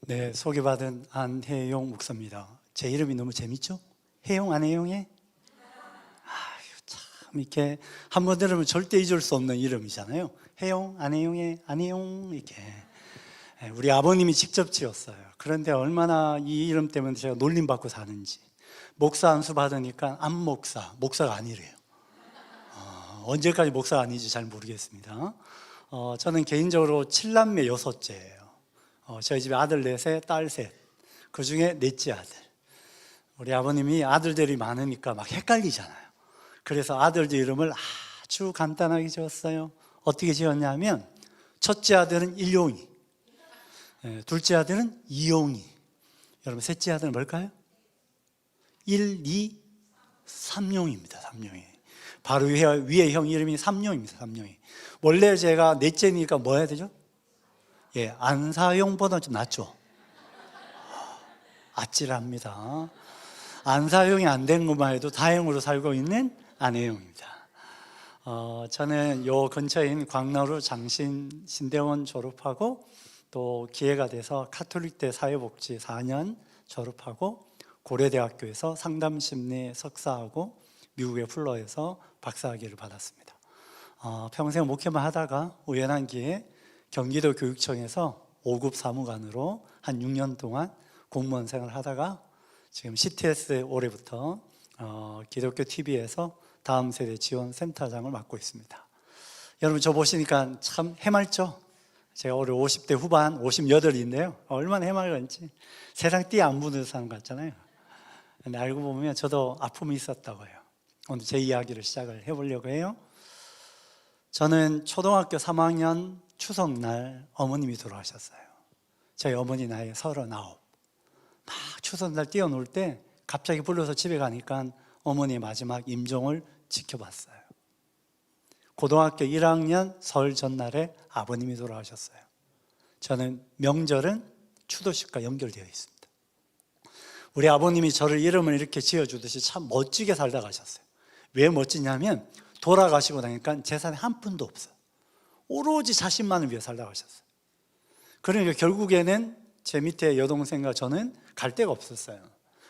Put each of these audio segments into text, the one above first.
네, 소개받은 안혜용 목사입니다. 제 이름이 너무 재밌죠? 혜용, 안혜용의? 참 이렇게 한번 들으면 절대 잊을 수 없는 이름이잖아요. 혜용, 안혜용의, 안혜용 이렇게. 우리 아버님이 직접 지었어요. 그런데 얼마나 이 이름 때문에 제가 놀림받고 사는지. 목사 안수 받으니까 안목사, 목사가 아니래요. 언제까지 목사가 아닌지 잘 모르겠습니다. 저는 개인적으로 7남매 6째예요. 저희 집에 아들 4셋, 딸 3. 그 중에 넷째 아들. 우리 아버님이 아들들이 많으니까 막 헷갈리잖아요. 그래서 아들들 이름을 아주 간단하게 지었어요. 어떻게 지었냐면 첫째 아들은 일용이, 둘째 아들은 이용이, 여러분 셋째 아들은 뭘까요? 1, 2, 3용입니다. 3용이. 바로 위에 형 이름이 삼용입니다. 삼용이. 원래 제가 넷째니까 뭐 해야 되죠? 안사용보다 좀 낫죠. 아찔합니다. 안사용이 안 된 것만 해도 다행으로 살고 있는 안혜용입니다. 저는 요 근처인 광나루 장신 신대원 졸업하고 또 기회가 돼서 카톨릭대 사회복지 4년 졸업하고 고려대학교에서 상담심리 석사하고 미국의 플러에서 박사학위를 받았습니다. 평생 목회만 하다가 우연한 기회에 경기도 교육청에서 5급 사무관으로 한 6년 동안 공무원 생활을 하다가 지금 CTS에 올해부터 기독교 TV에서 다음 세대 지원 센터장을 맡고 있습니다. 여러분 저 보시니까 참 해맑죠? 제가 올해 50대 후반 58인데요 얼마나 해맑은지 세상 띠 안 묻은 사람 같잖아요. 근데 알고 보면 저도 아픔이 있었다고요. 오늘 제 이야기를 시작을 해보려고 해요. 저는 초등학교 3학년 추석날 어머님이 돌아가셨어요. 저희 어머니 나이 39. 막 추석날 뛰어놀 때 갑자기 불러서 집에 가니까 어머니의 마지막 임종을 지켜봤어요. 고등학교 1학년 설 전날에 아버님이 돌아가셨어요. 저는 명절은 추도식과 연결되어 있습니다. 우리 아버님이 저를 이름을 이렇게 지어주듯이 참 멋지게 살다 가셨어요. 왜 멋지냐면 돌아가시고 나니까 재산이 한 푼도 없어요. 오로지 자신만을 위해 살다 가셨어요. 그러니까 결국에는 제 밑에 여동생과 저는 갈 데가 없었어요.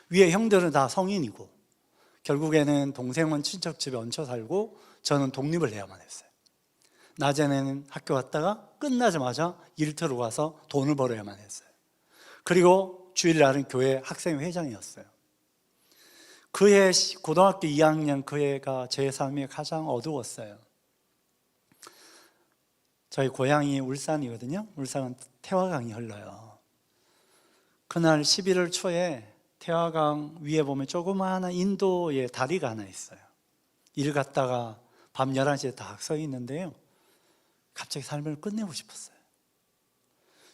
위에 형들은 다 성인이고 결국에는 동생은 친척 집에 얹혀 살고 저는 독립을 해야만 했어요. 낮에는 학교 갔다가 끝나자마자 일터로 가서 돈을 벌어야만 했어요. 그리고 주일날은 교회 학생회장이었어요. 그해 고등학교 2학년 그 해가 제 삶이 가장 어두웠어요. 저희 고향이 울산이거든요. 울산은 태화강이 흘러요. 그날 11월 초에 태화강 위에 보면 조그마한 인도의 다리가 하나 있어요. 일 갔다가 밤 11시에 딱 서 있는데요 갑자기 삶을 끝내고 싶었어요.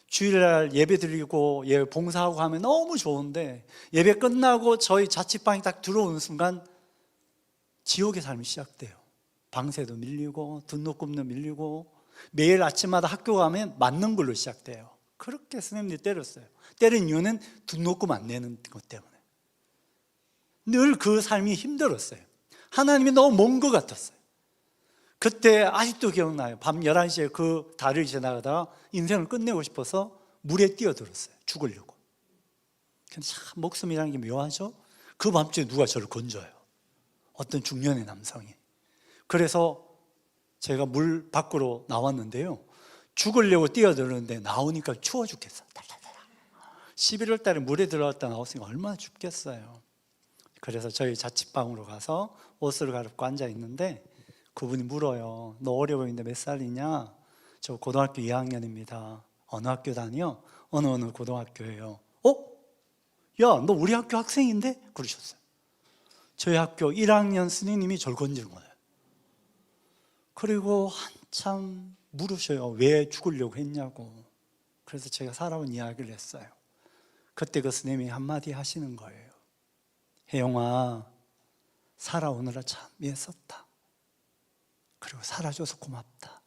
주일날 예배 드리고 봉사하고 하면 너무 좋은데 예배 끝나고 저희 자취방에 딱 들어오는 순간 지옥의 삶이 시작돼요. 방세도 밀리고 등록금도 밀리고 매일 아침마다 학교 가면 맞는 걸로 시작돼요. 그렇게 선생님들이 때렸어요. 때린 이유는 등록금 안 내는 것 때문에. 늘 그 삶이 힘들었어요. 하나님이 너무 먼 것 같았어요. 그때 아직도 기억나요. 밤 11시에 그 다리를 지나가다가 인생을 끝내고 싶어서 물에 뛰어들었어요. 죽으려고. 근데 참 목숨이라는 게 묘하죠. 그 밤중에 누가 저를 건져요. 어떤 중년의 남성이. 그래서 제가 물 밖으로 나왔는데요 죽으려고 뛰어들었는데 나오니까 추워 죽겠어. 11월 달에 물에 들어갔다 나왔으니까 얼마나 춥겠어요. 그래서 저희 자취방으로 가서 옷을 갈아입고 앉아 있는데 그분이 물어요. 너 어려 보이는데 몇 살이냐? 저 고등학교 2학년입니다. 어느 학교 다녀? 어느 고등학교예요. 야, 너 우리 학교 학생인데? 그러셨어요. 저희 학교 1학년 스님이 저를 건진 거예요. 그리고 한참 물으셔요. 왜 죽으려고 했냐고. 그래서 제가 살아온 이야기를 했어요. 그때 그 스님이 한마디 하시는 거예요. 혜영아, 살아오느라 참 애썼다. 그리고 살아줘서 고맙다.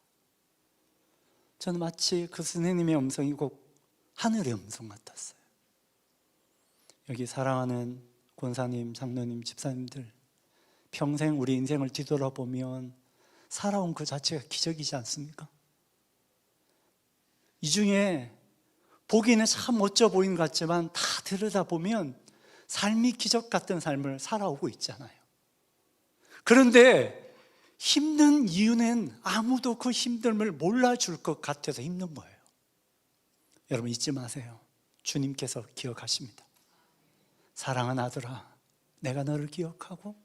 저는 마치 그 스님의 음성이 꼭 하늘의 음성 같았어요. 여기 사랑하는 권사님, 장로님, 집사님들, 평생 우리 인생을 뒤돌아보면 살아온 그 자체가 기적이지 않습니까? 이 중에 보기에는 참 멋져 보이는 것 같지만 다 들여다보면 삶이 기적 같은 삶을 살아오고 있잖아요. 그런데 힘든 이유는 아무도 그 힘듦을 몰라줄 것 같아서 힘든 거예요. 여러분 잊지 마세요. 주님께서 기억하십니다. 사랑하는 아들아, 내가 너를 기억하고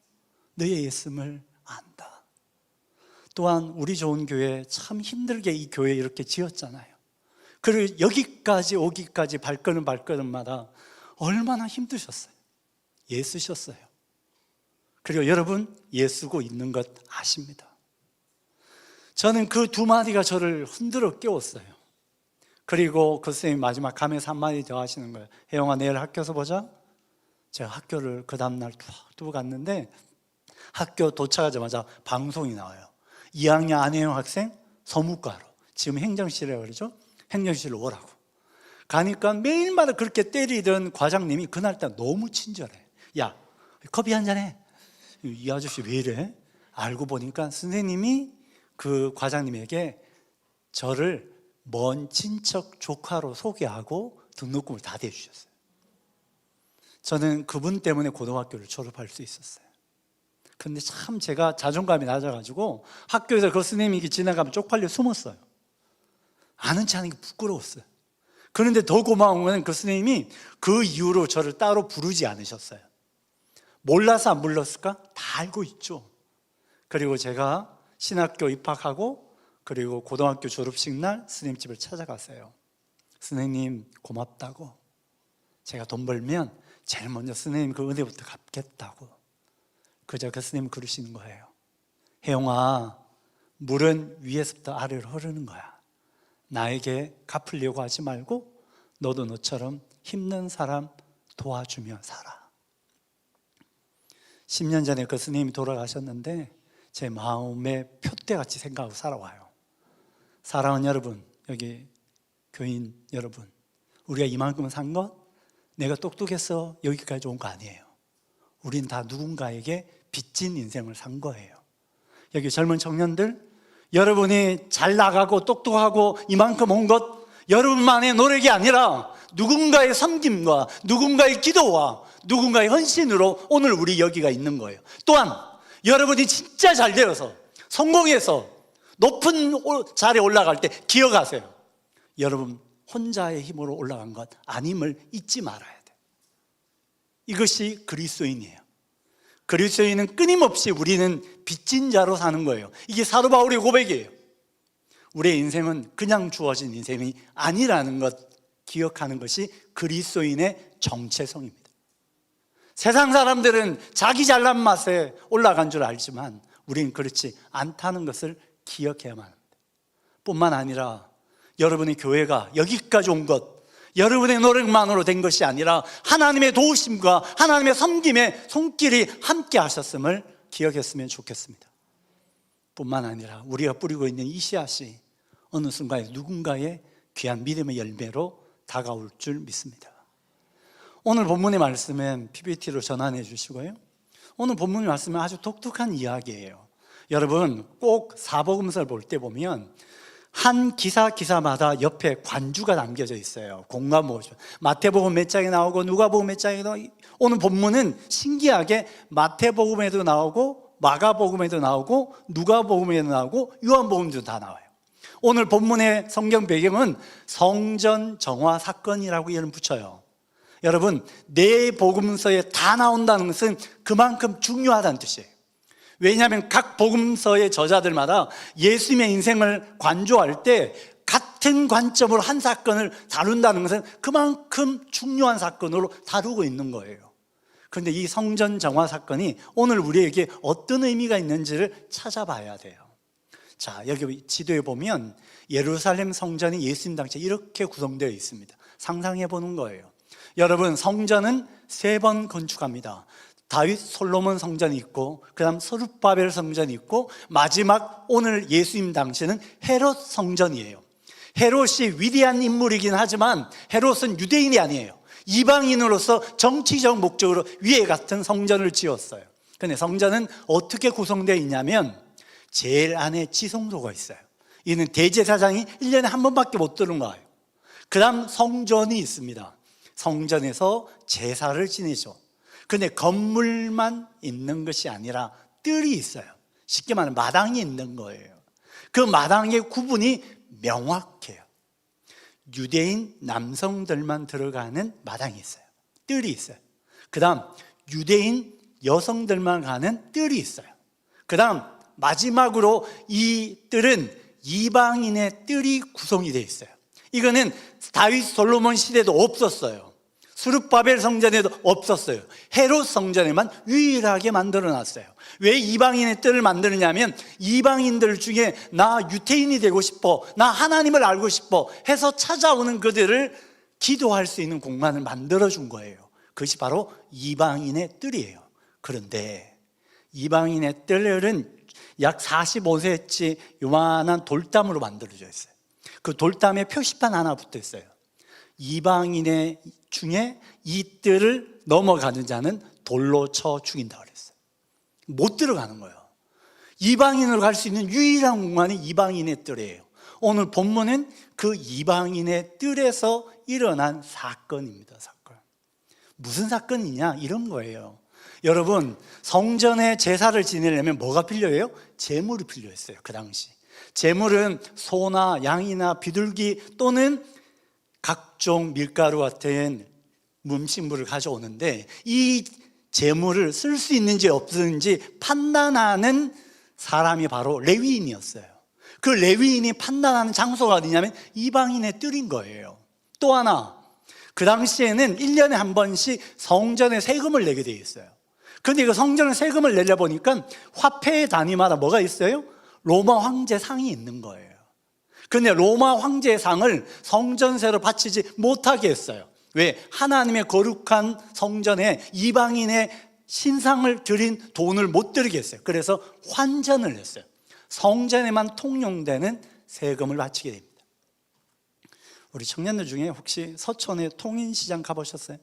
너의 예씀을 안다. 또한 우리 좋은 교회 참 힘들게 이 교회 이렇게 지었잖아요. 그리고 여기까지 오기까지 발걸음마다 얼마나 힘드셨어요. 애쓰셨어요. 그리고 여러분 애쓰고 있는 것 아십니다. 저는 그 두 마디가 저를 흔들어 깨웠어요. 그리고 그 선생님이 마지막 가면서 한마디 더 하시는 거예요. 혜영아, 내일 학교에서 보자. 제가 학교를 그 다음날 뚝 갔는데 학교 도착하자마자 방송이 나와요. 2학년 안혜영 학생 서무과로, 지금 행정실이라고 그러죠. 행정실로 오라고. 가니까 매일마다 그렇게 때리던 과장님이 그날따라 너무 친절해. 야, 커피 한잔 해. 이 아저씨 왜 이래? 알고 보니까 선생님이 그 과장님에게 저를 먼 친척 조카로 소개하고 등록금을 다 대주셨어요. 저는 그분 때문에 고등학교를 졸업할 수 있었어요. 근데 참 제가 자존감이 낮아가지고 학교에서 그 선생님이 지나가면 쪽팔려 숨었어요. 아는 체 하는 게 부끄러웠어요. 그런데 더 고마운 건 그 선생님이 그 이후로 저를 따로 부르지 않으셨어요. 몰라서 안 불렀을까? 다 알고 있죠. 그리고 제가 신학교 입학하고 그리고 고등학교 졸업식 날 선생님 집을 찾아갔어요. 선생님 고맙다고, 제가 돈 벌면 제일 먼저 선생님 그 은혜부터 갚겠다고. 그저 그 선생님 그러시는 거예요. 혜영아, 물은 위에서부터 아래로 흐르는 거야. 나에게 갚으려고 하지 말고 너도 너처럼 힘든 사람 도와주며 살아. 10년 전에 그 스님이 돌아가셨는데 제 마음에 표대같이 생각하고 살아와요. 사랑하는 여러분, 여기 교인 여러분, 우리가 이만큼은 산 것, 내가 똑똑해서 여기까지 온 거 아니에요. 우린 다 누군가에게 빚진 인생을 산 거예요. 여기 젊은 청년들, 여러분이 잘 나가고 똑똑하고 이만큼 온 것 여러분만의 노력이 아니라 누군가의 섬김과 누군가의 기도와 누군가의 헌신으로 오늘 우리 여기가 있는 거예요. 또한 여러분이 진짜 잘 되어서 성공해서 높은 자리에 올라갈 때 기억하세요. 여러분 혼자의 힘으로 올라간 것 아님을 잊지 말아야 돼요. 이것이 그리스도인이에요. 그리스도인은 끊임없이 우리는 빚진 자로 사는 거예요. 이게 사도 바울의 고백이에요. 우리의 인생은 그냥 주어진 인생이 아니라는 것 기억하는 것이 그리스도인의 정체성입니다. 세상 사람들은 자기 잘난 맛에 올라간 줄 알지만 우리는 그렇지 않다는 것을 기억해야만 합니다. 뿐만 아니라 여러분의 교회가 여기까지 온 것, 여러분의 노력만으로 된 것이 아니라 하나님의 도우심과 하나님의 섬김의 손길이 함께 하셨음을 기억했으면 좋겠습니다. 뿐만 아니라 우리가 뿌리고 있는 이 씨앗이 어느 순간에 누군가의 귀한 믿음의 열매로 다가올 줄 믿습니다. 오늘 본문의 말씀은 PPT로 전환해 주시고요. 오늘 본문의 말씀은 아주 독특한 이야기예요. 여러분 꼭 사복음서를 볼 때 보면 한 기사마다 옆에 관주가 남겨져 있어요. 공간 모션. 마태복음 몇 장에 나오고 누가복음 몇 장에 나오고, 오늘 본문은 신기하게 마태복음에도 나오고 마가복음에도 나오고 누가복음에도 나오고 요한복음에도 다 나와요. 오늘 본문의 성경 배경은 성전 정화 사건이라고 이름 붙여요. 여러분 네 복음서에 다 나온다는 것은 그만큼 중요하다는 뜻이에요. 왜냐하면 각 복음서의 저자들마다 예수님의 인생을 관조할 때 같은 관점으로 한 사건을 다룬다는 것은 그만큼 중요한 사건으로 다루고 있는 거예요. 그런데 이 성전 정화 사건이 오늘 우리에게 어떤 의미가 있는지를 찾아봐야 돼요. 자, 여기 지도에 보면 예루살렘 성전이 예수님 당시에 이렇게 구성되어 있습니다. 상상해 보는 거예요. 여러분 성전은 3번 건축합니다. 다윗 솔로몬 성전이 있고 그 다음 스룹바벨 성전이 있고 마지막 오늘 예수님 당시에는 헤롯 성전이에요. 헤롯이 위대한 인물이긴 하지만 헤롯은 유대인이 아니에요. 이방인으로서 정치적 목적으로 위에 같은 성전을 지었어요. 그런데 성전은 어떻게 구성되어 있냐면 제일 안에 지성소가 있어요. 이는 대제사장이 1년에 한 번밖에 못 들은 거예요. 그 다음 성전이 있습니다. 성전에서 제사를 지내죠. 근데 건물만 있는 것이 아니라 뜰이 있어요. 쉽게 말하면 마당이 있는 거예요. 그 마당의 구분이 명확해요. 유대인 남성들만 들어가는 마당이 있어요. 뜰이 있어요. 그 다음 유대인 여성들만 가는 뜰이 있어요. 그 다음 마지막으로 이 뜰은 이방인의 뜰이 구성이 되어 있어요. 이거는 다윗 솔로몬 시대도 없었어요. 수룹바벨 성전에도 없었어요. 헤롯 성전에만 유일하게 만들어놨어요. 왜 이방인의 뜰을 만드느냐면 이방인들 중에 나 유태인이 되고 싶어, 나 하나님을 알고 싶어 해서 찾아오는 그들을 기도할 수 있는 공간을 만들어준 거예요. 그것이 바로 이방인의 뜰이에요. 그런데 이방인의 뜰은 약 45cm 요만한 돌담으로 만들어져 있어요. 그 돌담에 표시판 하나 붙어 있어요. 이방인의 중에 이 뜰을 넘어가는 자는 돌로 쳐 죽인다고 그랬어요. 못 들어가는 거예요. 이방인으로 갈 수 있는 유일한 공간이 이방인의 뜰이에요. 오늘 본문은 그 이방인의 뜰에서 일어난 사건입니다. 사건. 무슨 사건이냐? 이런 거예요. 여러분, 성전에 제사를 지내려면 뭐가 필요해요? 제물이 필요했어요. 그 당시 제물은 소나 양이나 비둘기 또는 각종 밀가루 같은 음식물을 가져오는데 이 제물을 쓸 수 있는지 없는지 판단하는 사람이 바로 레위인이었어요. 그 레위인이 판단하는 장소가 어디냐면 이방인의 뜰인 거예요. 또 하나, 그 당시에는 1년에 한 번씩 성전에 세금을 내게 돼 있어요. 근데 그 성전에 세금을 내려 보니까 화폐의 단위마다 뭐가 있어요? 로마 황제 상이 있는 거예요. 근데 로마 황제의 상을 성전세로 바치지 못하게 했어요. 왜? 하나님의 거룩한 성전에 이방인의 신상을 드린 돈을 못 드리게 했어요. 그래서 환전을 했어요. 성전에만 통용되는 세금을 바치게 됩니다. 우리 청년들 중에 혹시 서촌에 통인시장 가보셨어요?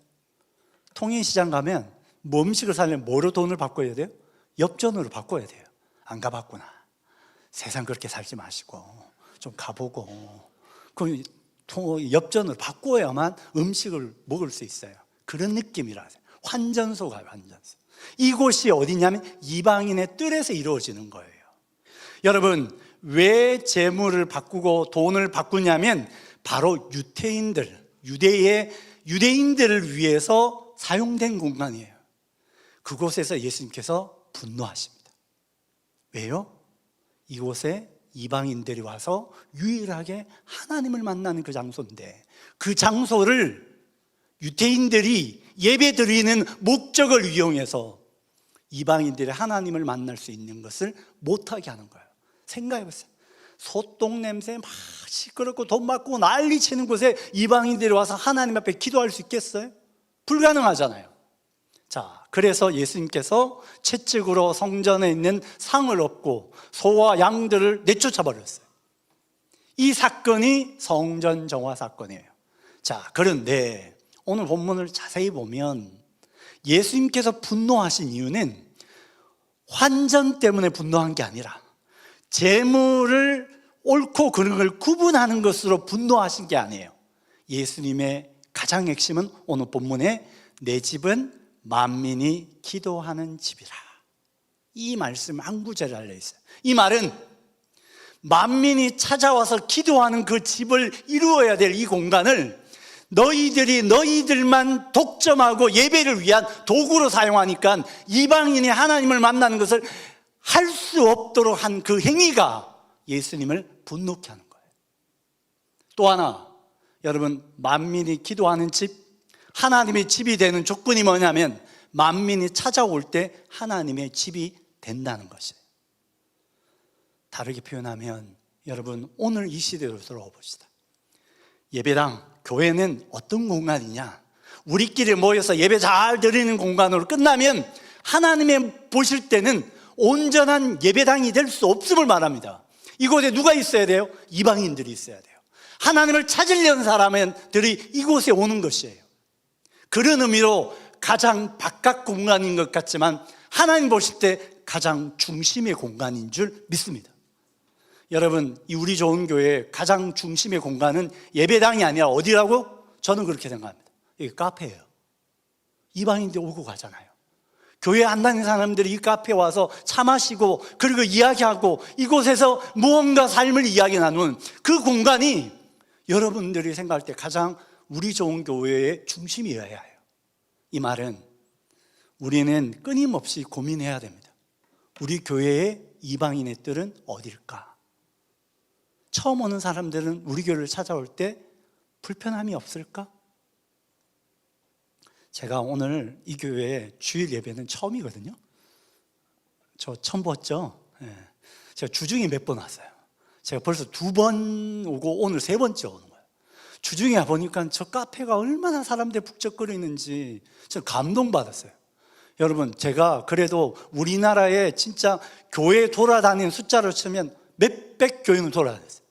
통인시장 가면 뭐 음식을 사려면 뭐로 돈을 바꿔야 돼요? 엽전으로 바꿔야 돼요. 안 가봤구나. 세상 그렇게 살지 마시고 좀 가보고 그 엽전으로 바꿔야만 음식을 먹을 수 있어요. 그런 느낌이라 환전소가 환전소. 이곳이 어디냐면 이방인의 뜰에서 이루어지는 거예요. 여러분, 왜 재물을 바꾸고 돈을 바꾸냐면 바로 유대인들을 위해서 사용된 공간이에요. 그곳에서 예수님께서 분노하십니다. 왜요? 이곳에 이방인들이 와서 유일하게 하나님을 만나는 그 장소인데 그 장소를 유대인들이 예배 드리는 목적을 이용해서 이방인들이 하나님을 만날 수 있는 것을 못하게 하는 거예요. 생각해 보세요. 소똥 냄새 막 시끄럽고 돈 맞고 난리 치는 곳에 이방인들이 와서 하나님 앞에 기도할 수 있겠어요? 불가능하잖아요. 자, 그래서 예수님께서 채찍으로 성전에 있는 상을 엎고 소와 양들을 내쫓아 버렸어요. 이 사건이 성전 정화 사건이에요. 자, 그런데 오늘 본문을 자세히 보면 예수님께서 분노하신 이유는 환전 때문에 분노한 게 아니라 재물을 옳고 그른 걸 구분하는 것으로 분노하신 게 아니에요. 예수님의 가장 핵심은 오늘 본문에 내 집은 만민이 기도하는 집이라. 이 말씀 한 구절에 달려 있어요. 이 말은 만민이 찾아와서 기도하는 그 집을 이루어야 될 이 공간을 너희들만 독점하고 예배를 위한 도구로 사용하니까 이방인이 하나님을 만나는 것을 할 수 없도록 한 그 행위가 예수님을 분노케 하는 거예요. 또 하나, 여러분, 만민이 기도하는 집, 하나님의 집이 되는 조건이 뭐냐면 만민이 찾아올 때 하나님의 집이 된다는 것이에요. 다르게 표현하면 여러분, 오늘 이 시대로 돌아와 봅시다. 예배당, 교회는 어떤 공간이냐? 우리끼리 모여서 예배 잘 드리는 공간으로 끝나면 하나님의 보실 때는 온전한 예배당이 될 수 없음을 말합니다. 이곳에 누가 있어야 돼요? 이방인들이 있어야 돼요. 하나님을 찾으려는 사람들이 이곳에 오는 것이에요. 그런 의미로 가장 바깥 공간인 것 같지만 하나님 보실 때 가장 중심의 공간인 줄 믿습니다. 여러분, 이 우리 좋은 교회 가장 중심의 공간은 예배당이 아니라 어디라고? 저는 그렇게 생각합니다. 이게 카페예요. 이방인들 오고 가잖아요. 교회 안 다니는 사람들이 이 카페에 와서 차 마시고 그리고 이야기하고 이곳에서 무언가 삶을 이야기 나누는 그 공간이 여러분들이 생각할 때 가장 우리 좋은 교회의 중심이어야 해요. 이 말은 우리는 끊임없이 고민해야 됩니다. 우리 교회의 이방인의 뜰은 어딜까? 처음 오는 사람들은 우리 교회를 찾아올 때 불편함이 없을까? 제가 오늘 이 교회에 주일 예배는 처음이거든요. 저 처음 봤죠? 제가 주중에 몇 번 왔어요. 제가 벌써 2번 오고 오늘 3번째 오는 거예요. 주중에 보니까 저 카페가 얼마나 사람들이 북적거리는지 저 감동받았어요. 여러분, 제가 그래도 우리나라에 진짜 교회 돌아다니는 숫자를 치면 몇백 교회는 돌아다녔어요.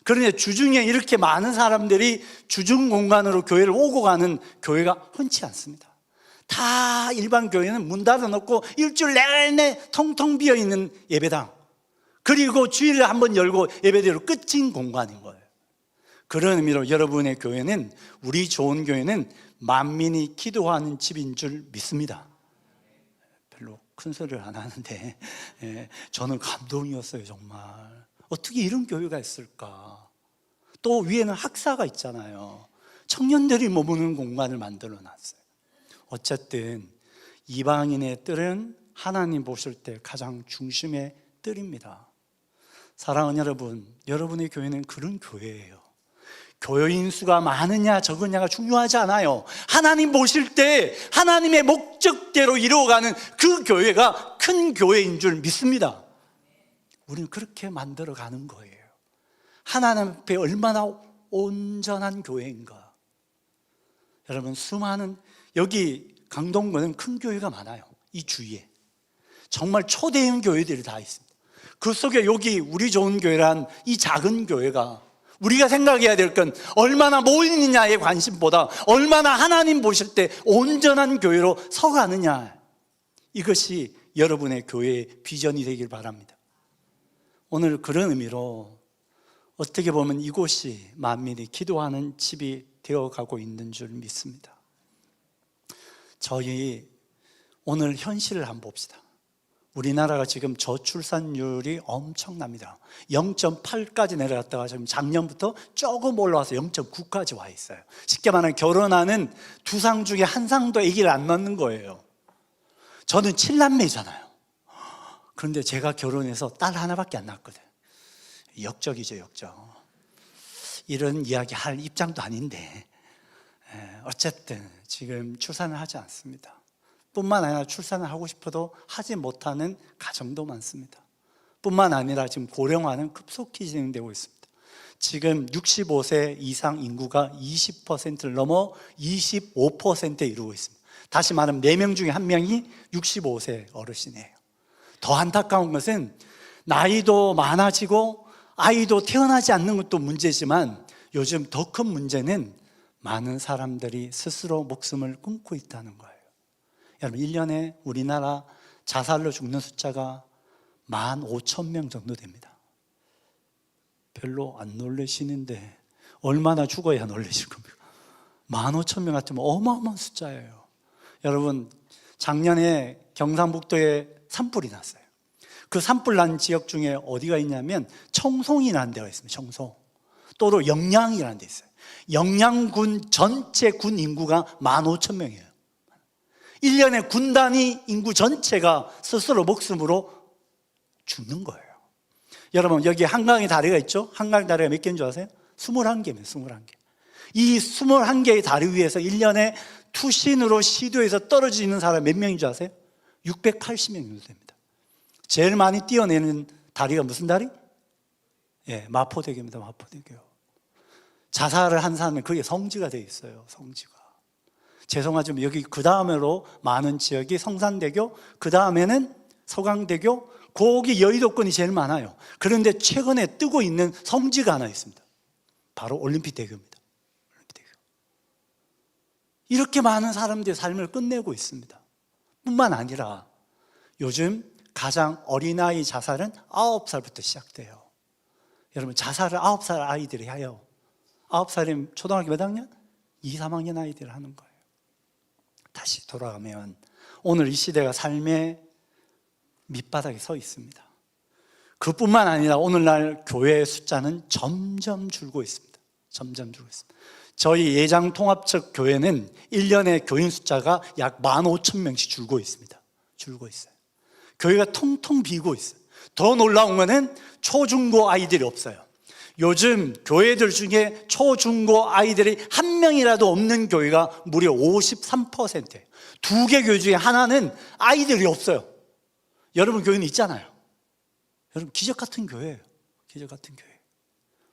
그런데 주중에 이렇게 많은 사람들이 주중 공간으로 교회를 오고 가는 교회가 흔치 않습니다. 다 일반 교회는 문 닫아놓고 일주일 내내 텅텅 비어있는 예배당, 그리고 주일에 한번 열고 예배대로 끝인 공간인 거예요. 그런 의미로 여러분의 교회는, 우리 좋은 교회는 만민이 기도하는 집인 줄 믿습니다. 별로 큰 소리를 안 하는데 저는 감동이었어요. 정말 어떻게 이런 교회가 있을까. 또 위에는 학사가 있잖아요. 청년들이 머무는 공간을 만들어 놨어요. 어쨌든 이방인의 뜰은 하나님 보실 때 가장 중심의 뜰입니다. 사랑하는 여러분, 여러분의 교회는 그런 교회예요. 교인 수가 많으냐 적으냐가 중요하지 않아요. 하나님 보실 때 하나님의 목적대로 이루어가는 그 교회가 큰 교회인 줄 믿습니다. 우리는 그렇게 만들어가는 거예요. 하나님 앞에 얼마나 온전한 교회인가. 여러분, 수많은, 여기 강동구는 큰 교회가 많아요. 이 주위에 정말 초대형 교회들이 다 있습니다. 그 속에 여기 우리 좋은 교회란 이 작은 교회가, 우리가 생각해야 될 건 얼마나 모이느냐의 관심보다 얼마나 하나님 보실 때 온전한 교회로 서가느냐, 이것이 여러분의 교회의 비전이 되길 바랍니다. 오늘 그런 의미로 어떻게 보면 이곳이 만민이 기도하는 집이 되어가고 있는 줄 믿습니다. 저희 오늘 현실을 한번 봅시다. 우리나라가 지금 저출산율이 엄청납니다. 0.8까지 내려갔다가 지금 작년부터 조금 올라와서 0.9까지 와 있어요. 쉽게 말하면 결혼하는 2상 중에 1상도 아기를 안 낳는 거예요. 저는 7남매잖아요. 그런데 제가 결혼해서 딸 하나밖에 안 낳았거든요. 역적이죠, 역적. 이런 이야기 할 입장도 아닌데 어쨌든 지금 출산을 하지 않습니다. 뿐만 아니라 출산을 하고 싶어도 하지 못하는 가정도 많습니다. 뿐만 아니라 지금 고령화는 급속히 진행되고 있습니다. 지금 65세 이상 인구가 20%를 넘어 25%에 이르고 있습니다. 다시 말하면 4명 중에 1명이 65세 어르신이에요. 더 안타까운 것은 나이도 많아지고 아이도 태어나지 않는 것도 문제지만 요즘 더 큰 문제는 많은 사람들이 스스로 목숨을 끊고 있다는 거예요. 여러분, 1년에 우리나라 자살로 죽는 숫자가 15,000명 정도 됩니다. 별로 안 놀라시는데 얼마나 죽어야 놀라실 겁니까? 15,000명 같으면 어마어마한 숫자예요. 여러분, 작년에 경상북도에 산불이 났어요. 그 산불 난 지역 중에 어디가 있냐면 청송이라는 데가 있습니다. 청송. 또로 영양이라는 데 있어요. 영양군 전체 군 인구가 15,000명이에요 1년에 군단위 인구 전체가 스스로 목숨으로 죽는 거예요. 여러분, 여기 한강의 다리가 있죠? 한강 다리가 몇 개인 줄 아세요? 21개입니다. 21개. 이 21개의 다리 위에서 1년에 투신으로 시도해서 떨어지는 사람 몇 명인 줄 아세요? 680명 정도 됩니다. 제일 많이 뛰어내는 다리가 무슨 다리? 마포대교입니다. 마포대교. 자살을 한 사람은 그게 성지가 되어 있어요. 성지가. 죄송하지만 여기 그 다음으로 많은 지역이 성산대교, 그 다음에는 서강대교, 거기 여의도권이 제일 많아요. 그런데 최근에 뜨고 있는 성지가 하나 있습니다. 바로 올림픽대교입니다. 올림픽대교. 이렇게 많은 사람들의 삶을 끝내고 있습니다. 뿐만 아니라 요즘 가장 어린아이 자살은 9살부터 시작돼요. 여러분 자살을 9살 아이들이 해요. 9살이면 초등학교 몇 학년? 2, 3학년 아이들이 하는 거예요. 다시 돌아가면 오늘 이 시대가 삶의 밑바닥에 서 있습니다. 그뿐만 아니라 오늘날 교회의 숫자는 점점 줄고 있습니다. 점점 줄고 있습니다. 저희 예장통합적 교회는 1년에 교인 숫자가 약 15,000명씩 줄고 있습니다. 줄고 있어요. 교회가 텅텅 비고 있어요. 더 놀라운 거는 초중고 아이들이 없어요. 요즘 교회들 중에 초중고 아이들이 한 명이라도 없는 교회가 무려 53%예요. 2개 교회 중에 하나는 아이들이 없어요. 여러분 교회는 있잖아요. 여러분 기적 같은 교회예요. 기적 같은 교회.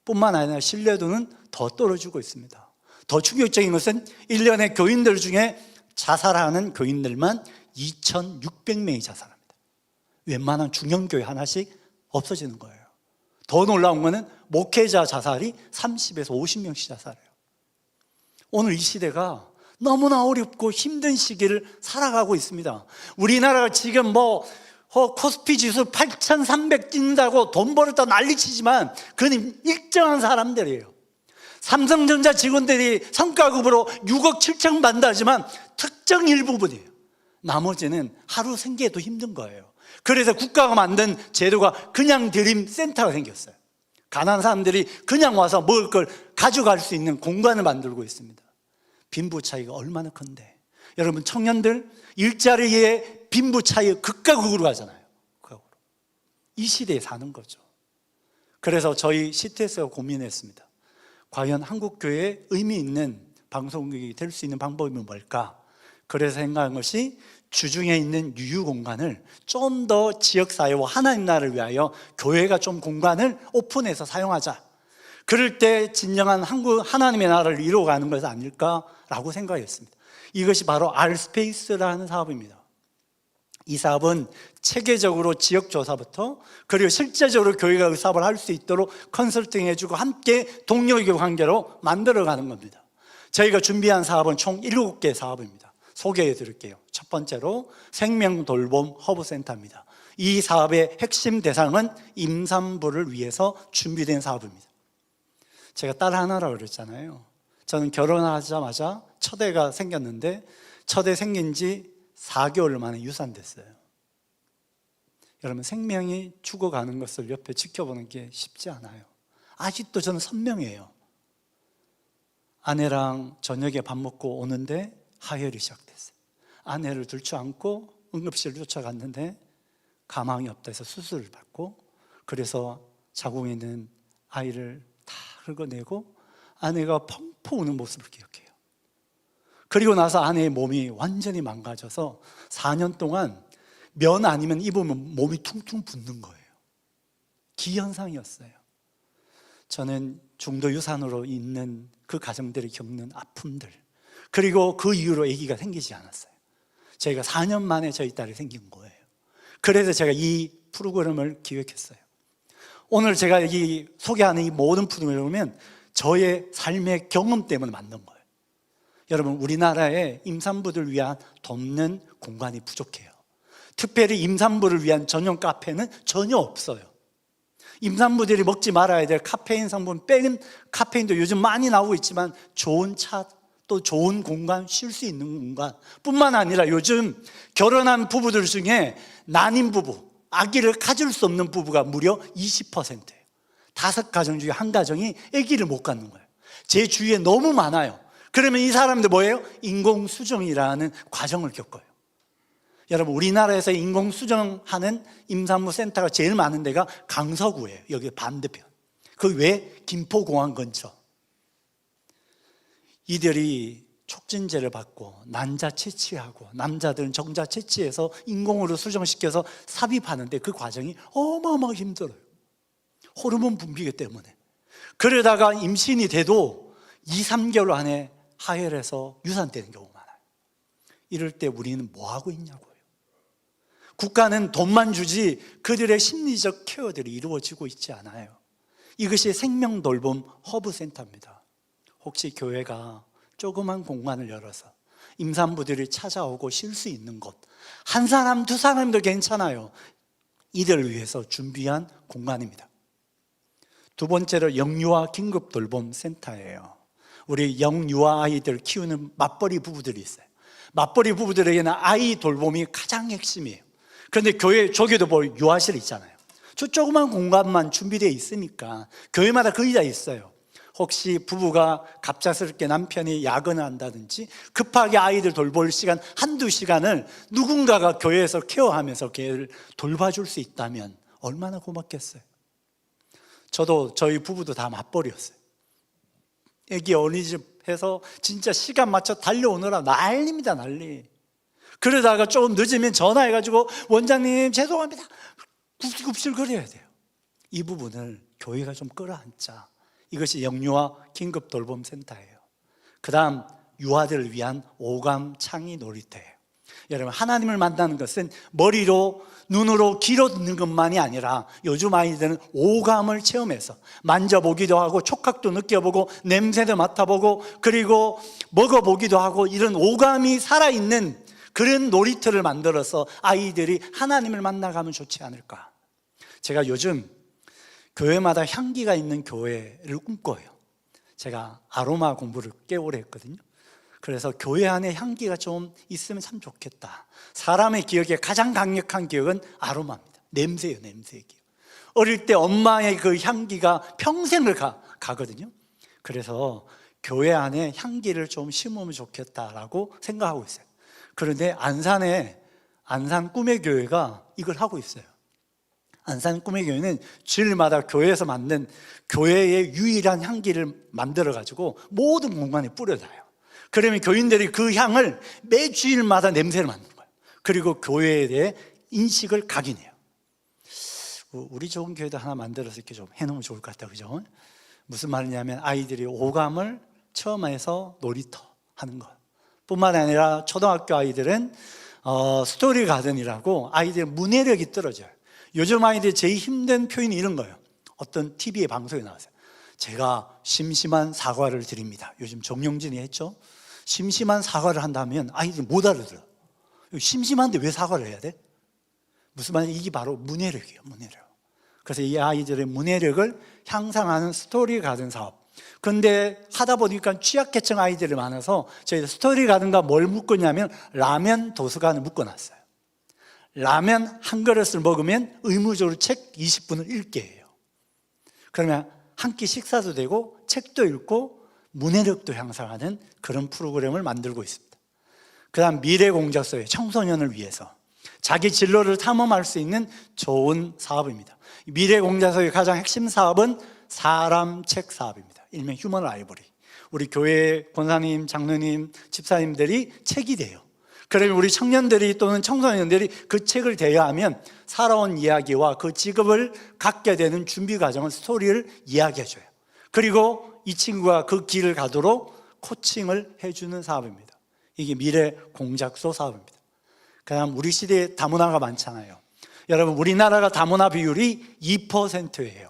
뿐만 아니라 신뢰도는 더 떨어지고 있습니다. 더 충격적인 것은 1년에 교인들 중에 자살하는 교인들만 2,600명이 자살합니다. 웬만한 중형교회 하나씩 없어지는 거예요. 더 놀라운 것은 목회자 자살이 30에서 50명씩 자살해요. 오늘 이 시대가 너무나 어렵고 힘든 시기를 살아가고 있습니다. 우리나라가 지금 코스피 지수 8,300 뛴다고 돈 벌었다 난리치지만 그건 일정한 사람들이에요. 삼성전자 직원들이 성과급으로 6억 7천 받는다지만 특정 일부분이에요. 나머지는 하루 생계도 힘든 거예요. 그래서 국가가 만든 제도가 그냥 드림 센터가 생겼어요. 가난한 사람들이 그냥 와서 먹을 걸 가져갈 수 있는 공간을 만들고 있습니다. 빈부 차이가 얼마나 큰데. 여러분 청년들 일자리에 빈부 차이가 극과 극으로 가잖아요. 이 시대에 사는 거죠. 그래서 저희 CTS가 고민했습니다. 과연 한국교회에 의미 있는 방송국이 될 수 있는 방법이 뭘까? 그래서 생각한 것이 주중에 있는 유휴 공간을 좀 더 지역사회와 하나님 나라를 위하여 교회가 좀 공간을 오픈해서 사용하자. 그럴 때 진정한 한국 하나님의 나라를 이루어가는 것이 아닐까라고 생각했습니다. 이것이 바로 R스페이스라는 사업입니다. 이 사업은 체계적으로 지역조사부터 그리고 실제적으로 교회가 그 사업을 할 수 있도록 컨설팅해주고 함께 동료교 관계로 만들어가는 겁니다. 저희가 준비한 사업은 총 7개 사업입니다. 소개해 드릴게요. 첫 번째로 생명돌봄 허브센터입니다. 이 사업의 핵심 대상은 임산부를 위해서 준비된 사업입니다. 제가 딸 하나라고 그랬잖아요. 저는 결혼하자마자 첫 애가 생겼는데 첫 애 생긴 지 4개월 만에 유산됐어요. 여러분 생명이 죽어가는 것을 옆에 지켜보는 게 쉽지 않아요. 아직도 저는 선명해요. 아내랑 저녁에 밥 먹고 오는데 하혈이 시작됐어요. 아내를 들쳐안고 응급실 쫓아갔는데 가망이 없다 해서 수술을 받고, 그래서 자궁에 있는 아이를 다 긁어내고 아내가 펑펑 우는 모습을 기억해요. 그리고 나서 아내의 몸이 완전히 망가져서 4년 동안 면 아니면 입으면 몸이 퉁퉁 붓는 거예요. 기현상이었어요. 저는 중도 유산으로 있는 그 가정들이 겪는 아픔들, 그리고 그 이후로 아기가 생기지 않았어요. 저희가 4년 만에 저희 딸이 생긴 거예요. 그래서 제가 이 프로그램을 기획했어요. 오늘 제가 이 소개하는 이 모든 프로그램을 보면 저의 삶의 경험 때문에 만든 거예요. 여러분 우리나라에 임산부들을 위한 돕는 공간이 부족해요. 특별히 임산부를 위한 전용 카페는 전혀 없어요. 임산부들이 먹지 말아야 될 카페인 성분 뺀 카페인도 요즘 많이 나오고 있지만 좋은 차, 또 좋은 공간, 쉴 수 있는 공간 뿐만 아니라 요즘 결혼한 부부들 중에 난임 부부, 아기를 가질 수 없는 부부가 무려 20%예요. 5가정 중에 한 가정이 아기를 못 갖는 거예요. 제 주위에 너무 많아요. 그러면 이 사람들 뭐예요? 인공수정이라는 과정을 겪어요. 여러분 우리나라에서 인공수정하는 임산부 센터가 제일 많은 데가 강서구예요. 여기 반대편. 그 외 김포공항 근처. 이들이 촉진제를 받고 난자 채취하고 남자들은 정자 채취해서 인공으로 수정시켜서 삽입하는데 그 과정이 어마어마하게 힘들어요. 호르몬 분비기 때문에. 그러다가 임신이 돼도 2, 3개월 안에 하혈해서 유산되는 경우가 많아요. 이럴 때 우리는 뭐 하고 있냐고요. 국가는 돈만 주지 그들의 심리적 케어들이 이루어지고 있지 않아요. 이것이 생명돌봄 허브센터입니다. 혹시 교회가 조그만 공간을 열어서 임산부들이 찾아오고 쉴 수 있는 곳, 한 사람, 두 사람도 괜찮아요. 이들을 위해서 준비한 공간입니다. 두 번째로 영유아 긴급 돌봄 센터예요. 우리 영유아 아이들 키우는 맞벌이 부부들이 있어요. 맞벌이 부부들에게는 아이 돌봄이 가장 핵심이에요. 그런데 교회 조교도 유아실 있잖아요. 저 조그만 공간만 준비되어 있으니까 교회마다 거의 다 있어요. 혹시 부부가 갑작스럽게 남편이 야근을 한다든지 급하게 아이들 돌볼 시간 한두 시간을 누군가가 교회에서 케어하면서 걔를 돌봐줄 수 있다면 얼마나 고맙겠어요. 저도 저희 부부도 다 맞벌이였어요. 애기 어린이집에서 진짜 시간 맞춰 달려오느라 난리입니다, 난리. 그러다가 조금 늦으면 전화해가지고 원장님 죄송합니다 굽실굽실 거려야 돼요. 이 부분을 교회가 좀 끌어안자. 이것이 영유아 긴급 돌봄 센터예요. 그 다음 유아들을 위한 오감 창의 놀이터예요. 여러분, 하나님을 만나는 것은 머리로 눈으로 귀로 듣는 것만이 아니라 요즘 아이들은 오감을 체험해서 만져보기도 하고 촉각도 느껴보고 냄새도 맡아보고 그리고 먹어보기도 하고 이런 오감이 살아있는 그런 놀이터를 만들어서 아이들이 하나님을 만나가면 좋지 않을까. 제가 요즘 교회마다 향기가 있는 교회를 꿈꿔요. 제가 아로마 공부를 꽤 오래 했거든요. 그래서 교회 안에 향기가 좀 있으면 참 좋겠다. 사람의 기억에 가장 강력한 기억은 아로마입니다. 냄새예요, 냄새의 기억. 어릴 때 엄마의 그 향기가 평생을 가거든요. 그래서 교회 안에 향기를 좀 심으면 좋겠다라고 생각하고 있어요. 그런데 안산 꿈의 교회가 이걸 하고 있어요. 안산 꿈의 교회는 주일마다 교회에서 만든 교회의 유일한 향기를 만들어가지고 모든 공간에 뿌려놔요. 그러면 교인들이 그 향을 매 주일마다 냄새를 맡는 거예요. 그리고 교회에 대해 인식을 각인해요. 우리 좋은 교회도 하나 만들어서 이렇게 좀 해놓으면 좋을 것 같아요. 그죠? 무슨 말이냐면 아이들이 오감을 체험해서 놀이터 하는 것 뿐만 아니라 초등학교 아이들은 스토리 가든이라고 아이들 문해력이 떨어져요. 요즘 아이들이 제일 힘든 표현이 이런 거예요. 어떤 TV의 방송에 나왔어요. 제가 심심한 사과를 드립니다. 요즘 정용진이 했죠. 심심한 사과를 한다면 아이들이 못 알아들어요. 심심한데 왜 사과를 해야 돼? 무슨 말이냐, 이게 바로 문해력이에요, 문해력. 그래서 이 아이들의 문해력을 향상하는 스토리 가든 사업. 그런데 하다 보니까 취약계층 아이들이 많아서 저희 스토리 가든과 뭘 묶었냐면 라면 도서관을 묶어놨어요. 라면 한 그릇을 먹으면 의무적으로 책 20분을 읽게 해요. 그러면 한 끼 식사도 되고 책도 읽고 문해력도 향상하는 그런 프로그램을 만들고 있습니다. 그 다음 미래공작소의 청소년을 위해서 자기 진로를 탐험할 수 있는 좋은 사업입니다. 미래공작소의 가장 핵심 사업은 사람책 사업입니다. 일명 휴먼 라이브러리. 우리 교회 권사님, 장로님, 집사님들이 책이 돼요. 그러면 우리 청년들이 또는 청소년들이 그 책을 대여하면 살아온 이야기와 그 직업을 갖게 되는 준비 과정을 스토리를 이야기해줘요. 그리고 이 친구가 그 길을 가도록 코칭을 해주는 사업입니다. 이게 미래공작소 사업입니다. 그 다음 우리 시대에 다문화가 많잖아요. 여러분, 우리나라가 다문화 비율이 2%예요.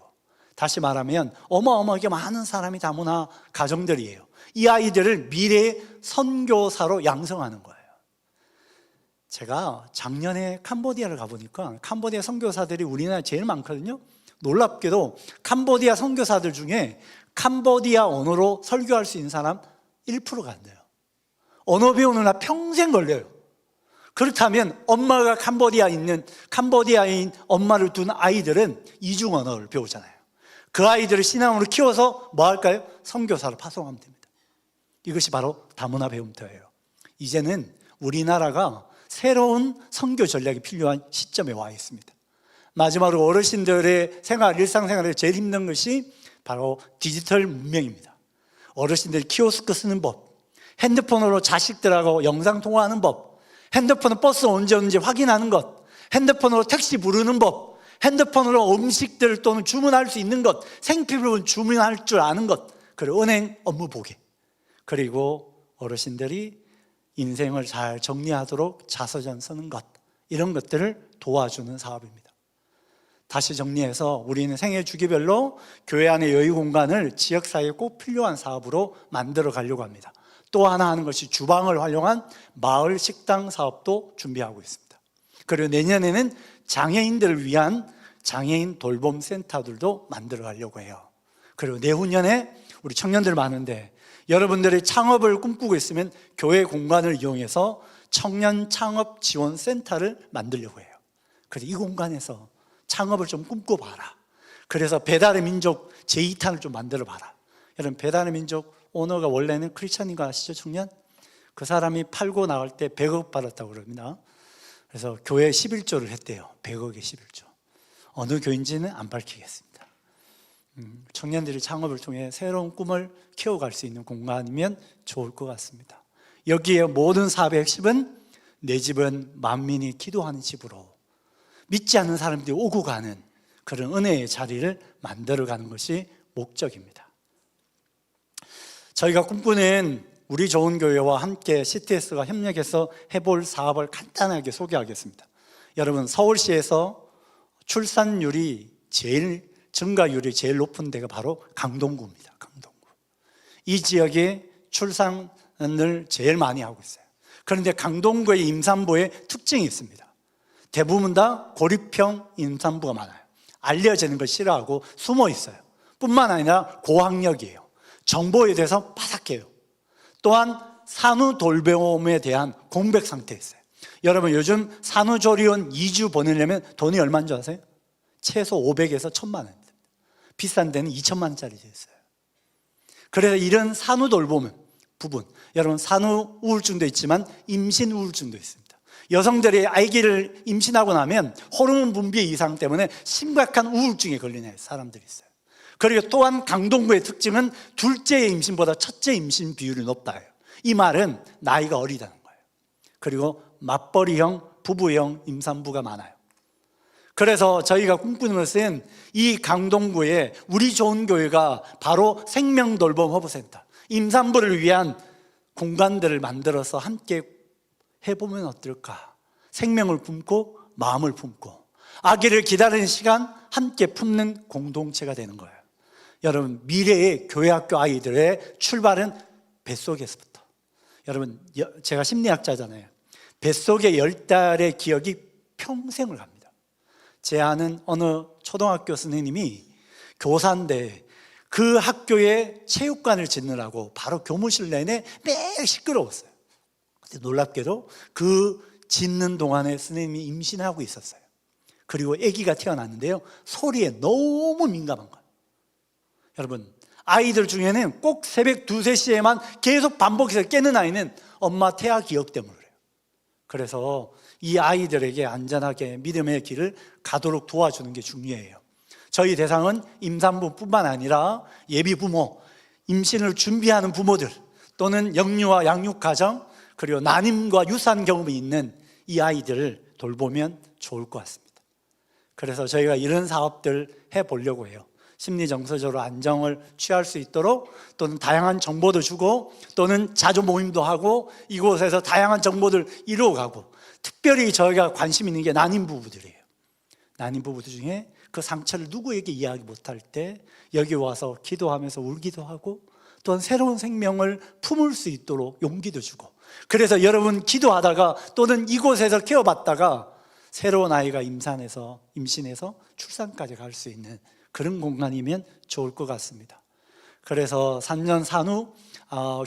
다시 말하면 어마어마하게 많은 사람이 다문화 가정들이에요. 이 아이들을 미래의 선교사로 양성하는 거예요. 제가 작년에 캄보디아를 가보니까 캄보디아 선교사들이 우리나라에 제일 많거든요. 놀랍게도 캄보디아 선교사들 중에 캄보디아 언어로 설교할 수 있는 사람 1%가 안 돼요. 언어 배우느라 평생 걸려요. 그렇다면 엄마가 캄보디아인 엄마를 둔 아이들은 이중 언어를 배우잖아요. 그 아이들을 신앙으로 키워서 뭐 할까요? 선교사로 파송하면 됩니다. 이것이 바로 다문화 배움터예요. 이제는 우리나라가 새로운 선교 전략이 필요한 시점에 와 있습니다. 마지막으로 어르신들의 일상생활에 제일 힘든 것이 바로 디지털 문명입니다. 어르신들이 키오스크 쓰는 법, 핸드폰으로 자식들하고 영상통화하는 법, 핸드폰으로 버스 언제 오는지 확인하는 것, 핸드폰으로 택시 부르는 법, 핸드폰으로 음식들 또는 주문할 수 있는 것, 생필품 주문할 줄 아는 것, 그리고 은행 업무 보게. 그리고 어르신들이 인생을 잘 정리하도록 자서전 쓰는 것, 이런 것들을 도와주는 사업입니다. 다시 정리해서 우리는 생애 주기별로 교회 안의 여유 공간을 지역사회에 꼭 필요한 사업으로 만들어 가려고 합니다. 또 하나 하는 것이 주방을 활용한 마을 식당 사업도 준비하고 있습니다. 그리고 내년에는 장애인들을 위한 장애인 돌봄 센터들도 만들어 가려고 해요. 그리고 내후년에 우리 청년들 많은데 여러분들이 창업을 꿈꾸고 있으면 교회 공간을 이용해서 청년 창업 지원 센터를 만들려고 해요. 그래서 이 공간에서 창업을 좀 꿈꿔봐라. 그래서 배달의 민족 제2탄을 좀 만들어봐라. 여러분, 배달의 민족 오너가 원래는 크리스찬인 거 아시죠, 청년? 그 사람이 팔고 나갈 때 100억 받았다고 그럽니다. 그래서 교회에 11조를 했대요. 100억에 11조. 어느 교인지는 안 밝히겠습니다. 청년들이 창업을 통해 새로운 꿈을 키워갈 수 있는 공간이면 좋을 것 같습니다. 여기에 모든 사업의 핵심은 내 집은 만민이 기도하는 집으로, 믿지 않는 사람들이 오고 가는 그런 은혜의 자리를 만들어가는 것이 목적입니다. 저희가 꿈꾸는 우리 좋은 교회와 함께 CTS가 협력해서 해볼 사업을 간단하게 소개하겠습니다. 여러분, 서울시에서 출산율이 증가율이 제일 높은 데가 바로 강동구입니다. 강동구. 이 지역에 출산을 제일 많이 하고 있어요. 그런데 강동구의 임산부의 특징이 있습니다. 대부분 다 고립형 임산부가 많아요. 알려지는 걸 싫어하고 숨어 있어요. 뿐만 아니라 고학력이에요. 정보에 대해서 바삭해요. 또한 산후돌봄에 대한 공백 상태에 있어요. 여러분, 요즘 산후조리원 2주 보내려면 돈이 얼마인 줄 아세요? 최소 500에서 1000만 원입니다. 비싼 데는 2000만 원짜리 있어요. 그래서 이런 산후돌봄 부분, 여러분, 산후 우울증도 있지만 임신 우울증도 있습니다. 여성들이 아기를 임신하고 나면 호르몬 분비 이상 때문에 심각한 우울증에 걸리는 사람들이 있어요. 그리고 또한 강동구의 특징은 둘째 임신보다 첫째 임신 비율이 높다. 이 말은 나이가 어리다는 거예요. 그리고 맞벌이형, 부부형 임산부가 많아요. 그래서 저희가 꿈꾸는 것은 이 강동구에 우리 좋은 교회가 바로 생명돌봄 허브센터, 임산부를 위한 공간들을 만들어서 함께 해보면 어떨까? 생명을 품고 마음을 품고 아기를 기다리는 시간 함께 품는 공동체가 되는 거예요. 여러분, 미래의 교회학교 아이들의 출발은 뱃속에서부터. 여러분, 제가 심리학자잖아요. 뱃속의 10달의 기억이 평생을 갑니다. 제 아는 어느 초등학교 선생님이 교사인데 그 학교에 체육관을 짓느라고 바로 교무실 내내 매일 시끄러웠어요. 근데 놀랍게도 그 짓는 동안에 선생님이 임신하고 있었어요. 그리고 아기가 태어났는데요, 소리에 너무 민감한 거예요. 여러분, 아이들 중에는 꼭 새벽 2, 3시에만 계속 반복해서 깨는 아이는 엄마 태아 기억 때문에 그래요. 그래서 이 아이들에게 안전하게 믿음의 길을 가도록 도와주는 게 중요해요. 저희 대상은 임산부뿐만 아니라 예비 부모, 임신을 준비하는 부모들, 또는 영유아 양육 가정, 그리고 난임과 유산 경험이 있는 이 아이들을 돌보면 좋을 것 같습니다. 그래서 저희가 이런 사업들 해보려고 해요. 심리정서적으로 안정을 취할 수 있도록, 또는 다양한 정보도 주고, 또는 자조 모임도 하고, 이곳에서 다양한 정보들 이루어가고, 특별히 저희가 관심 있는 게 난임 부부들이에요. 난임 부부들 중에 그 상처를 누구에게 이야기 못할 때 여기 와서 기도하면서 울기도 하고, 또한 새로운 생명을 품을 수 있도록 용기도 주고, 그래서 여러분 기도하다가 또는 이곳에서 케어받다가 새로운 아이가 임신해서 출산까지 갈 수 있는 그런 공간이면 좋을 것 같습니다. 그래서 3년 산후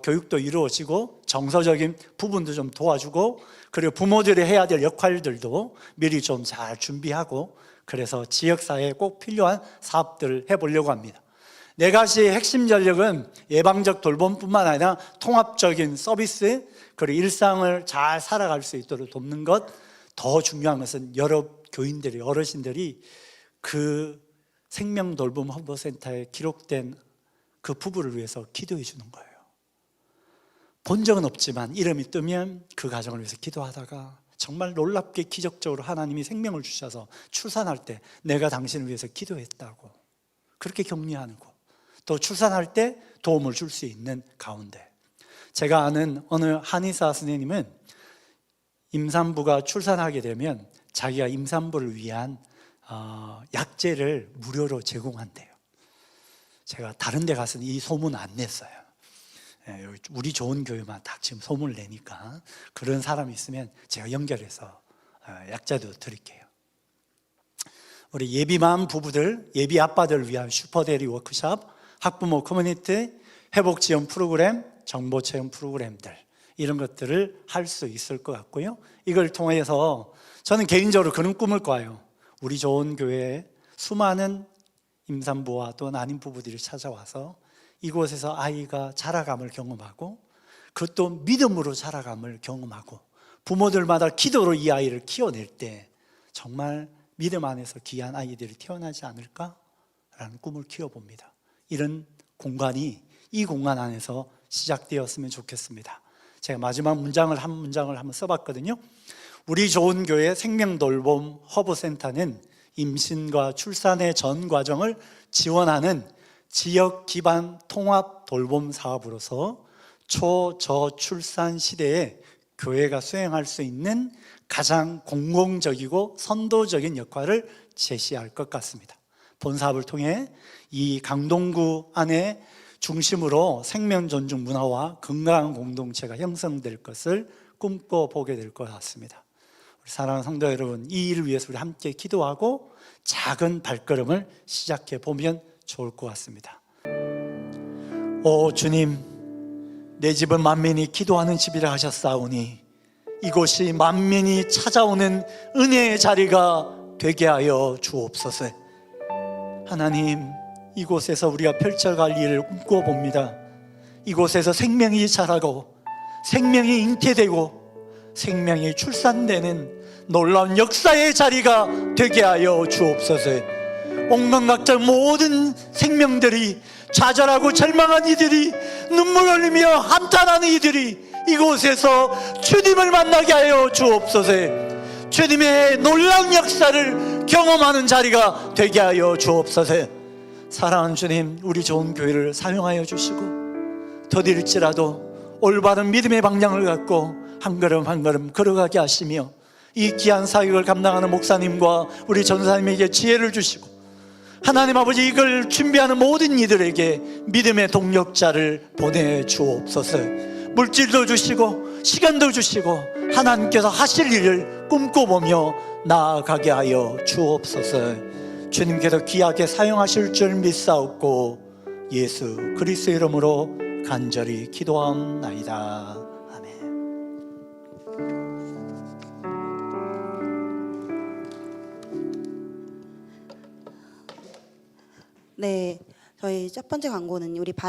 교육도 이루어지고, 정서적인 부분도 좀 도와주고, 그리고 부모들이 해야 될 역할들도 미리 좀 잘 준비하고, 그래서 지역사회에 꼭 필요한 사업들을 해보려고 합니다. 네 가지 핵심 전력은 예방적 돌봄뿐만 아니라 통합적인 서비스, 그리고 일상을 잘 살아갈 수 있도록 돕는 것. 더 중요한 것은 여러 교인들이, 어르신들이 그 생명돌봄 헌법센터에 기록된 그 부부를 위해서 기도해 주는 거예요. 본 적은 없지만 이름이 뜨면 그 가정을 위해서 기도하다가 정말 놀랍게 기적적으로 하나님이 생명을 주셔서 출산할 때 내가 당신을 위해서 기도했다고 그렇게 격려하고, 또 출산할 때 도움을 줄 수 있는 가운데, 제가 아는 어느 한의사 선생님은 임산부가 출산하게 되면 자기가 임산부를 위한 약재를 무료로 제공한대요. 제가 다른 데 가서는 이 소문 안 냈어요. 우리 좋은 교회만 딱 지금 소문을 내니까 그런 사람이 있으면 제가 연결해서 약재도 드릴게요. 우리 예비맘 부부들, 예비 아빠들을 위한 슈퍼데리 워크숍, 학부모 커뮤니티, 회복 지원 프로그램, 정보 체험 프로그램들 이런 것들을 할 수 있을 것 같고요. 이걸 통해서 저는 개인적으로 그런 꿈을 꿔요. 우리 좋은 교회에 수많은 임산부와 또 난임 부부들이 찾아와서 이곳에서 아이가 자라감을 경험하고 그것도 믿음으로 자라감을 경험하고 부모들마다 기도로 이 아이를 키워낼 때 정말 믿음 안에서 귀한 아이들이 태어나지 않을까라는 꿈을 키워봅니다. 이런 공간이 이 공간 안에서 시작되었으면 좋겠습니다. 제가 마지막 문장을 한번 써봤거든요. 우리 좋은 교회 생명돌봄 허브센터는 임신과 출산의 전 과정을 지원하는 지역 기반 통합 돌봄 사업으로서 초저출산 시대에 교회가 수행할 수 있는 가장 공공적이고 선도적인 역할을 제시할 것 같습니다. 본 사업을 통해 이 강동구 안에 중심으로 생명 존중 문화와 건강한 공동체가 형성될 것을 꿈꿔보게 될 것 같습니다. 우리 사랑하는 성도 여러분, 이 일을 위해서 우리 함께 기도하고 작은 발걸음을 시작해 보면 좋을 것 같습니다. 오 주님, 내 집은 만민이 기도하는 집이라 하셨사오니 이곳이 만민이 찾아오는 은혜의 자리가 되게 하여 주옵소서. 하나님, 이곳에서 우리가 펼쳐갈 일을 꿈꿔봅니다. 이곳에서 생명이 자라고 생명이 잉태되고 생명이 출산되는 놀라운 역사의 자리가 되게 하여 주옵소서. 온갖 각종 모든 생명들이, 좌절하고 절망한 이들이, 눈물 흘리며 한탄하는 이들이 이곳에서 주님을 만나게 하여 주옵소서. 주님의 놀라운 역사를 경험하는 자리가 되게 하여 주옵소서. 사랑하는 주님, 우리 좋은 교회를 사용하여 주시고 더딜지라도 올바른 믿음의 방향을 갖고 한 걸음 한 걸음 걸어가게 하시며 이 귀한 사역을 감당하는 목사님과 우리 전사님에게 지혜를 주시고 하나님 아버지, 이걸 준비하는 모든 이들에게 믿음의 동력자를 보내주옵소서. 물질도 주시고 시간도 주시고 하나님께서 하실 일을 꿈꿔보며 나아가게 하여 주옵소서. 주님께서 귀하게 사용하실 줄 믿사옵고 예수 그리스도의 이름으로 간절히 기도하옵나이다. 아멘. 네, 저희 첫 번째 광고는 우리 바이블